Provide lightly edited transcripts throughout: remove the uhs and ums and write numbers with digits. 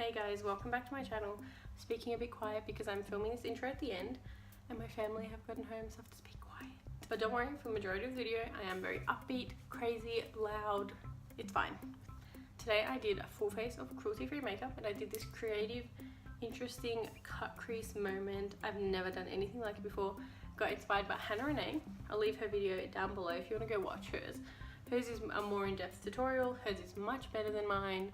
Hey guys, welcome back to my channel. Speaking a bit quiet because I'm filming this intro at the end and my family have gotten home, so I have to speak quiet. But don't worry, for the majority of the video I am very upbeat, crazy, loud. It's fine. Today I did a full face of cruelty-free makeup and I did this creative, interesting cut crease moment. I've never done anything like it before. Got inspired by Hannah Renee. I'll leave her video down below if you want to go watch hers. Hers is a more in-depth tutorial. Hers is much better than mine.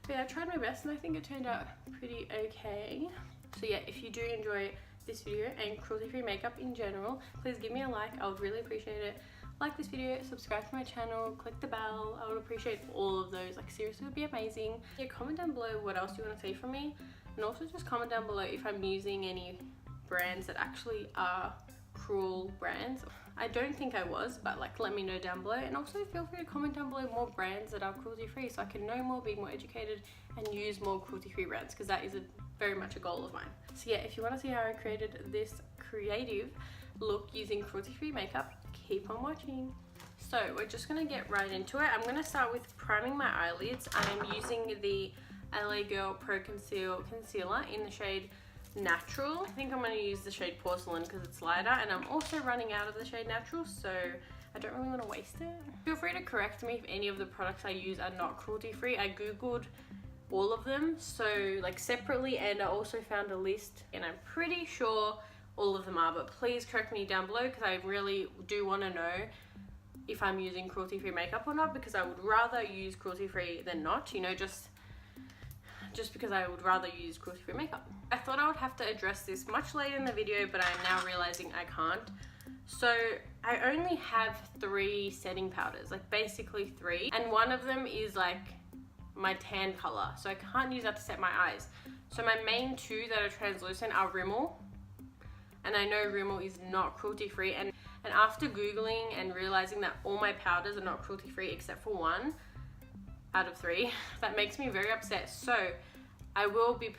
But yeah, I tried my best and I think it turned out pretty okay. So yeah, if you do enjoy this video and cruelty-free makeup in general, please give me a like. I would really appreciate it. Like this video, subscribe to my channel, click the bell. I would appreciate all of those. Like seriously, it would be amazing. Yeah, comment down below what else you want to see from me. And also just comment down below if I'm using any brands that actually are cruel brands. I don't think I was, but like let me know down below, and also feel free to comment down below more brands that are cruelty free so I can know more, be more educated and use more cruelty free brands, because that is very much a goal of mine. So yeah, if you want to see how I created this creative look using cruelty free makeup, keep on watching. So we're just going to get right into it. I'm going to start with priming my eyelids. I'm using the LA Girl Pro Concealer in the shade Natural. I think I'm going to use the shade Porcelain because it's lighter, and I'm also running out of the shade Natural, so I don't really want to waste it. Feel free to correct me if any of the products I use are not cruelty free. I googled all of them, so like separately, and I also found a list and I'm pretty sure all of them are, but please correct me down below because I really do want to know if I'm using cruelty free makeup or not, because I would rather use cruelty free than not, you know, just because I would rather use cruelty-free makeup. I thought I would have to address this much later in the video, but I'm now realizing I can't. So I only have 3 setting powders, like basically 3, and one of them is like my tan color, so I can't use that to set my eyes. So my main 2 that are translucent are Rimmel, and I know Rimmel is not cruelty-free, and after googling and realizing that all my powders are not cruelty-free except for 1 out of 3, that makes me very upset. So I will be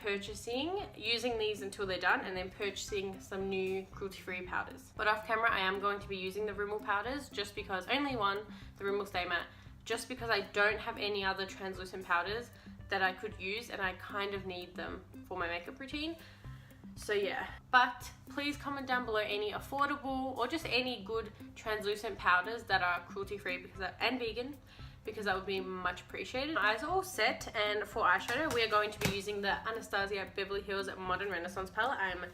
using these until they're done, and then purchasing some new cruelty-free powders. But off camera I am going to be using the Rimmel powders, just because, only one, the Rimmel Stay Matte, just because I don't have any other translucent powders that I could use, and I kind of need them for my makeup routine. So yeah, but please comment down below any affordable or just any good translucent powders that are cruelty-free and vegan, because that would be much appreciated. Eyes are all set, and for eyeshadow we are going to be using the Anastasia Beverly Hills Modern Renaissance palette. I'm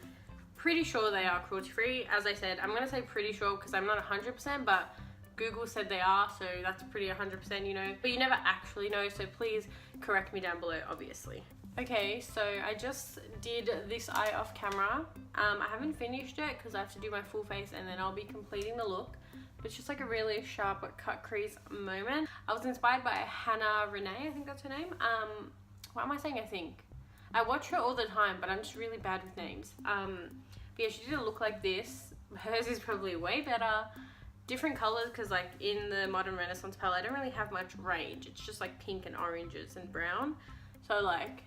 pretty sure they are cruelty free. As I said, I'm going to say pretty sure because I'm not 100%, but Google said they are, so that's pretty 100%, you know, but you never actually know, so please correct me down below, obviously. Okay, so I just did this eye off camera. I haven't finished it because I have to do my full face and then I'll be completing the look. But it's just like a really sharp cut crease moment. I was inspired by Hannah Renee, I think that's her name. What am I saying? I think I watch her all the time, but I'm just really bad with names. But yeah, she did a look like this. Hers is probably way better. Different colors, because like in the Modern Renaissance palette I don't really have much range. It's just like pink and oranges and brown. So like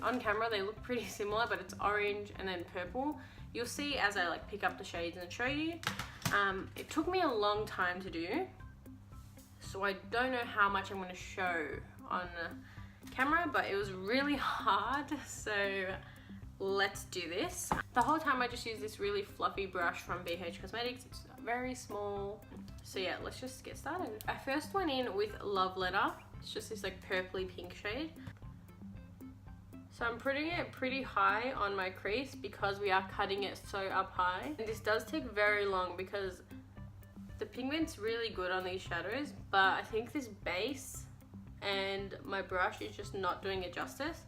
on camera they look pretty similar, but it's orange and then purple. You'll see as I like pick up the shades and show you. It took me a long time to do, so I don't know how much I'm going to show on camera, but it was really hard, so let's do this. The whole time I just use this really fluffy brush from BH Cosmetics. It's very small. So yeah, let's just get started. I first went in with Love Letter. It's just this like purpley pink shade. So I'm putting it pretty high on my crease because we are cutting it so up high. And this does take very long because the pigment's really good on these shadows, but I think this base and my brush is just not doing it justice.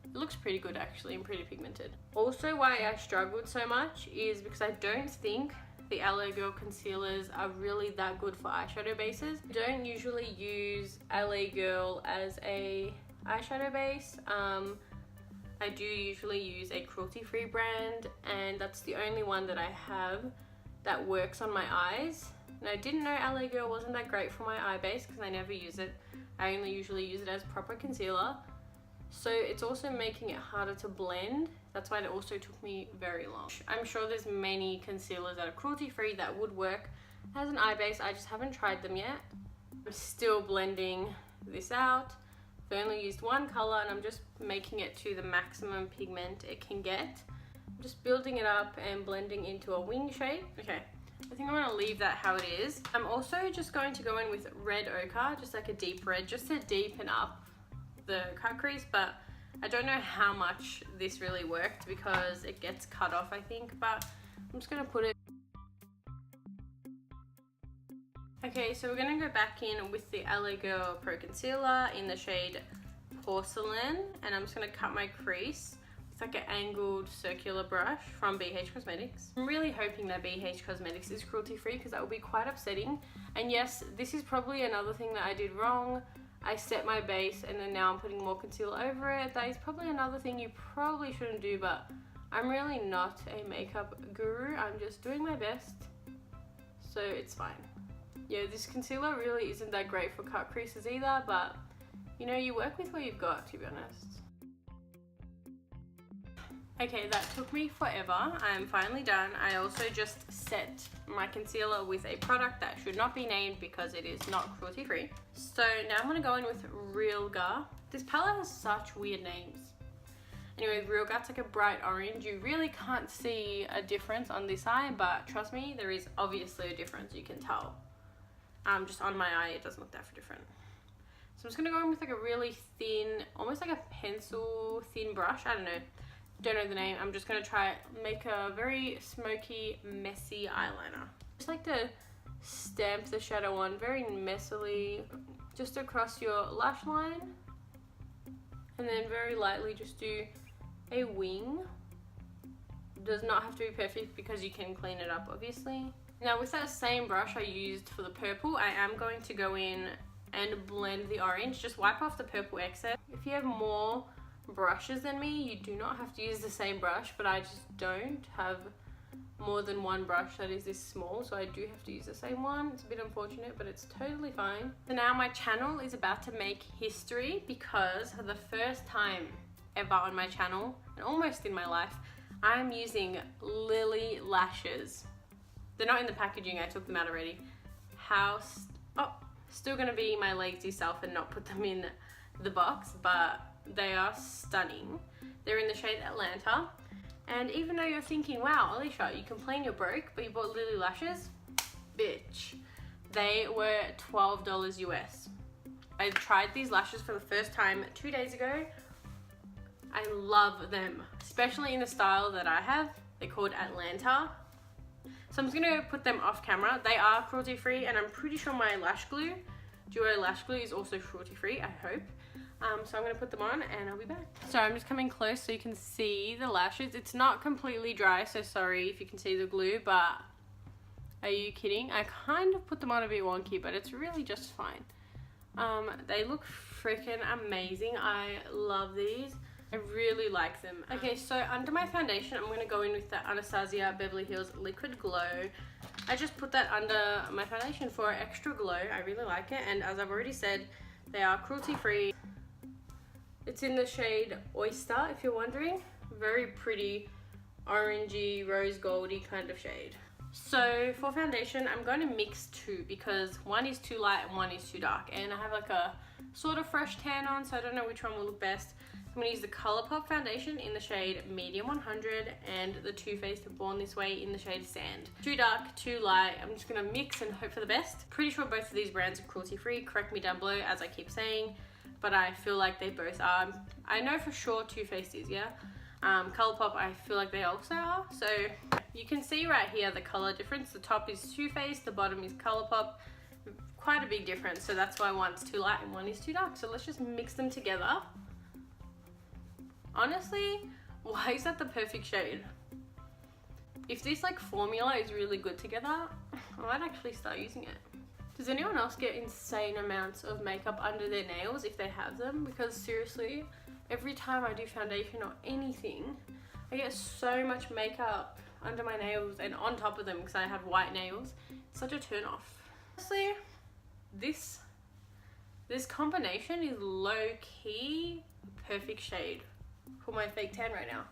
It looks pretty good actually and pretty pigmented. Also, why I struggled so much is because I don't think the LA Girl concealers are really that good for eyeshadow bases. I don't usually use LA Girl as a eyeshadow base. I do usually use a cruelty-free brand, and that's the only one that I have that works on my eyes. And I didn't know LA Girl wasn't that great for my eye base because I never use it. I only usually use it as proper concealer. So it's also making it harder to blend. That's why it also took me very long. I'm sure there's many concealers that are cruelty-free that would work as an eye base. I just haven't tried them yet. I'm still blending this out I only used one color and I'm just making it to the maximum pigment it can get. I'm just building it up and blending into a wing shape. Okay, I think I'm gonna leave that how it is. I'm also just going to go in with red ochre, just like a deep red, just to deepen up the cut crease, but I don't know how much this really worked because it gets cut off, I think, but I'm just gonna put it. Okay, so we're gonna go back in with the LA Girl Pro Concealer in the shade Porcelain, and I'm just gonna cut my crease with like an angled circular brush from BH Cosmetics. I'm really hoping that BH Cosmetics is cruelty free because that would be quite upsetting. And yes, this is probably another thing that I did wrong. I set my base and then now I'm putting more concealer over it. That is probably another thing you probably shouldn't do, but I'm really not a makeup guru. I'm just doing my best, so it's fine. Yeah, this concealer really isn't that great for cut creases either, but you know, you work with what you've got, to be honest. Okay, that took me forever. I'm finally done. I also just set my concealer with a product that should not be named because it is not cruelty free. So now I'm gonna go in with Real Gar. This palette has such weird names. Anyway, Real Gar's like a bright orange. You really can't see a difference on this eye, but trust me, there is obviously a difference, you can tell. Just on my eye, it doesn't look that different. So I'm just gonna go in with like a really thin, almost like a pencil thin brush. I don't know the name. I'm just gonna try make a very smoky, messy eyeliner. Just like to stamp the shadow on very messily, just across your lash line, and then very lightly just do a wing. Does not have to be perfect because you can clean it up, obviously. Now with that same brush I used for the purple, I am going to go in and blend the orange. Just wipe off the purple excess. If you have more brushes than me, you do not have to use the same brush, but I just don't have more than one brush that is this small, so I do have to use the same one. It's a bit unfortunate, but it's totally fine. So now my channel is about to make history because for the first time ever on my channel, and almost in my life, I'm using Lily lashes. They're not in the packaging, I took them out already. Still gonna be my lazy self and not put them in the box, but they are stunning. They're in the shade Atlanta. And even though you're thinking, wow, Alicia, you complain you're broke, but you bought Lily lashes? Bitch. They were $12 US. I tried these lashes for the first time 2 days ago. I love them, especially in the style that I have. They're called Atlanta. So I'm just gonna put them off camera. They are cruelty free, and I'm pretty sure my lash glue, Duo lash glue, is also cruelty free, I hope. So I'm gonna put them on and I'll be back. So I'm just coming close so you can see the lashes. It's not completely dry, so sorry if you can see the glue, but are you kidding? I kind of put them on a bit wonky, but it's really just fine. They look freaking amazing. I love these. I really like them. Okay, so under my foundation, I'm gonna go in with the Anastasia Beverly Hills Liquid Glow. I just put that under my foundation for extra glow. I really like it, and as I've already said, they are cruelty free. It's in the shade Oyster, if you're wondering. Very pretty, orangey, rose goldy kind of shade. So for foundation, I'm going to mix two because one is too light and one is too dark. And I have like a sort of fresh tan on, so I don't know which one will look best. I'm going to use the Colourpop foundation in the shade Medium 100 and the Too Faced Born This Way in the shade Sand. Too dark, too light. I'm just going to mix and hope for the best. Pretty sure both of these brands are cruelty free. Correct me down below, as I keep saying, but I feel like they both are. I know for sure Too Faced is, yeah. Colourpop, I feel like they also are. So you can see right here the color difference. The top is Too Faced, the bottom is Colourpop. Quite a big difference, so that's why one's too light and one is too dark. So let's just mix them together. Honestly, why is that the perfect shade? If this like formula is really good together, I might actually start using it. Does anyone else get insane amounts of makeup under their nails if they have them? Because seriously, every time I do foundation or anything, I get so much makeup under my nails and on top of them because I have white nails. It's such a turn off. Honestly, this combination is low-key perfect shade for my fake tan right now.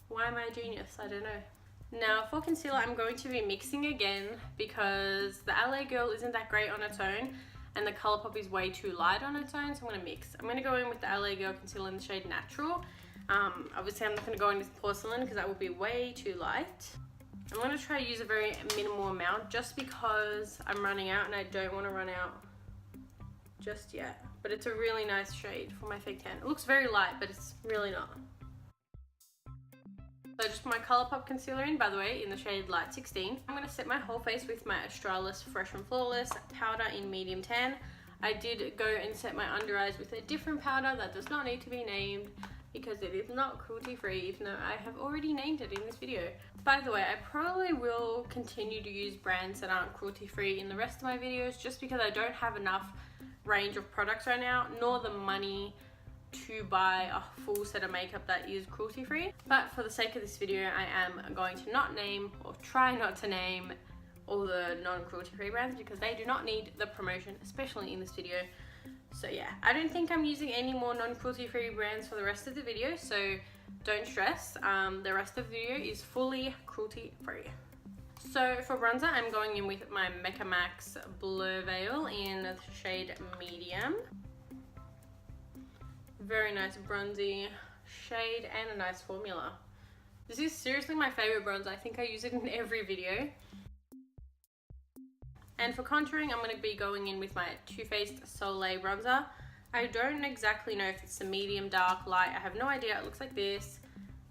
Why am I a genius? I don't know. Now for concealer, I'm going to be mixing again because the LA Girl isn't that great on its own. and the Colourpop is way too light on its own, so I'm going to mix. I'm going to go in with the LA Girl Concealer in the shade Natural. Obviously I'm not going to go in with Porcelain because that will be way too light. I'm going to try to use a very minimal amount just because I'm running out and I don't want to run out just yet. But it's a really nice shade for my fake tan. It looks very light, but it's really not. So I just put my Colourpop concealer in, by the way, in the shade Light 16. I'm going to set my whole face with my Australis Fresh and Flawless powder in medium tan. I did go and set my under eyes with a different powder that does not need to be named because it is not cruelty free, even though I have already named it in this video. By the way, I probably will continue to use brands that aren't cruelty free in the rest of my videos just because I don't have enough range of products right now, nor the money to buy a full set of makeup that is cruelty free. But for the sake of this video, I am going to not name, or try not to name, all the non-cruelty free brands because they do not need the promotion, especially in this video. So yeah, I don't think I'm using any more non-cruelty free brands for the rest of the video, so don't stress. The rest of the video is fully cruelty free. So for bronzer, I'm going in with my Mecca Max Blur Veil in the shade Medium. Very nice bronzy shade and a nice formula. This is seriously my favorite bronzer. I think I use it in every video. And for contouring, I'm going to be going in with my Too Faced Soleil bronzer. I don't exactly know if it's a medium, dark, light. I have no idea. It looks like this.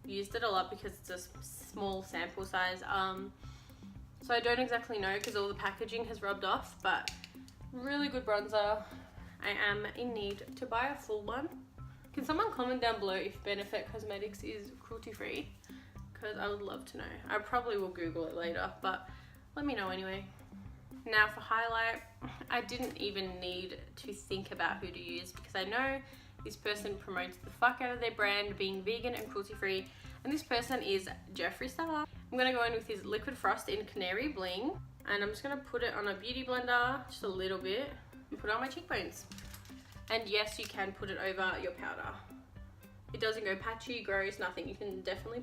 Used it a lot because it's a small sample size. So I don't exactly know because all the packaging has rubbed off, but really good bronzer. I am in need to buy a full one. Can someone comment down below if Benefit Cosmetics is cruelty free? Because I would love to know. I probably will Google it later, but let me know anyway. Now for highlight, I didn't even need to think about who to use because I know this person promotes the fuck out of their brand being vegan and cruelty free, and this person is Jeffree Star. I'm going to go in with his Liquid Frost in Canary Bling, and I'm just going to put it on a beauty blender, just a little bit, and put it on my cheekbones. And yes, you can put it over your powder. It doesn't go patchy, gross, nothing. You can definitely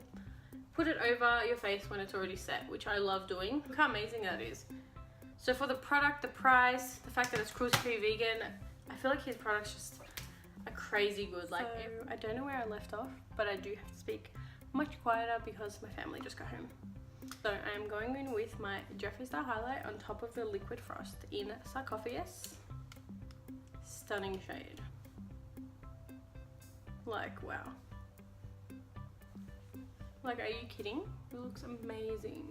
put it over your face when it's already set, which I love doing. Look how amazing that is. So for the product, the price, the fact that it's cruelty-free vegan, I feel like his product's just a crazy good. Like, so, I don't know where I left off, but I do have to speak much quieter because my family just got home. So I am going in with my Jeffree Star highlight on top of the Liquid Frost in Sarcophagus. Stunning shade. Like, wow. Like, are you kidding? It looks amazing.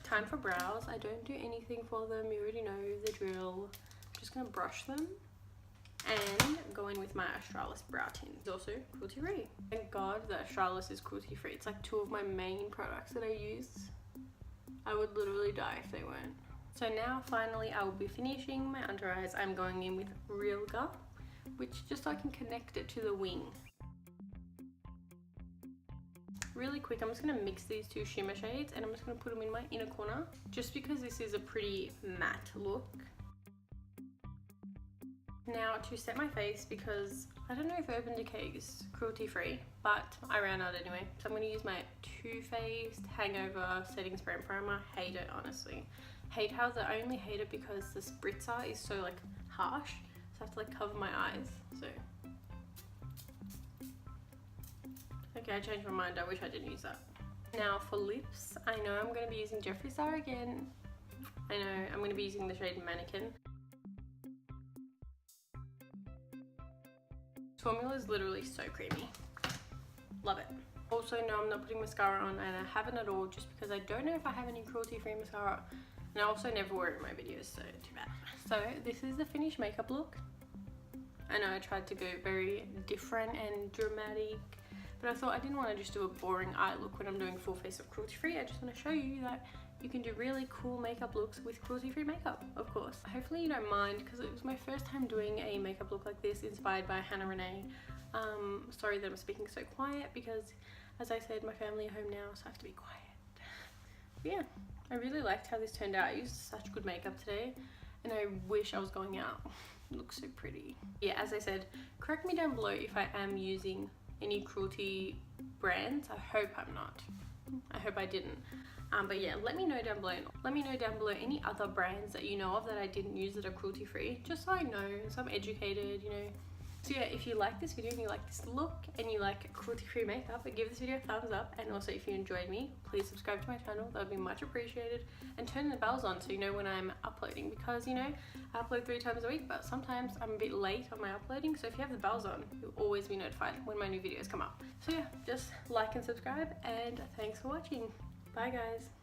Time for brows. I don't do anything for them. You already know the drill. I'm just gonna brush them and go in with my Australis brow tint. It's also cruelty free. Thank God that Australis is cruelty free. It's like two of my main products that I use. I would literally die if they weren't. So now finally I will be finishing my under eyes. I'm going in with Real Gum, which just so I can connect it to the wing. Really quick, I'm just going to mix these two shimmer shades and I'm just going to put them in my inner corner just because this is a pretty matte look. Now to set my face, because I don't know if Urban Decay is cruelty free, but I ran out anyway. So I'm going to use my Too Faced Hangover Setting Spray and Primer. Hate it, honestly. Hate how I only hate it because the spritzer is so like harsh. So I have to like cover my eyes. So okay, I changed my mind. I wish I didn't use that. Now for lips, I know I'm going to be using Jeffree Star again. I know I'm going to be using the shade Mannequin. This formula is literally so creamy. Love it. Also, no, I'm not putting mascara on, and I haven't at all just because I don't know if I have any cruelty-free mascara. And I also never wear it in my videos, so too bad. So this is the finished makeup look. I know I tried to go very different and dramatic, but I thought I didn't want to just do a boring eye look when I'm doing full face of cruelty free. I just want to show you that you can do really cool makeup looks with cruelty free makeup, of course. Hopefully you don't mind because it was my first time doing a makeup look like this inspired by Hannah Renee. Sorry that I'm speaking so quiet because, as I said, my family are home now, so I have to be quiet. But yeah, I really liked how this turned out. I used such good makeup today and I wish I was going out. It looks so pretty. Yeah, as I said, correct me down below if I am using any cruelty brands. I hope I'm not. I hope I didn't. But yeah, let me know down below. Let me know down below any other brands that you know of that I didn't use that are cruelty free, just so I know, so I'm educated, you know. So yeah, if you like this video and you like this look and you like cruelty free makeup, give this video a thumbs up. And also if you enjoyed me, please subscribe to my channel, that would be much appreciated. And turn the bells on so you know when I'm uploading, because you know, I upload 3 times a week, but sometimes I'm a bit late on my uploading. So if you have the bells on, you'll always be notified when my new videos come up. So yeah, just like and subscribe, and thanks for watching. Bye guys.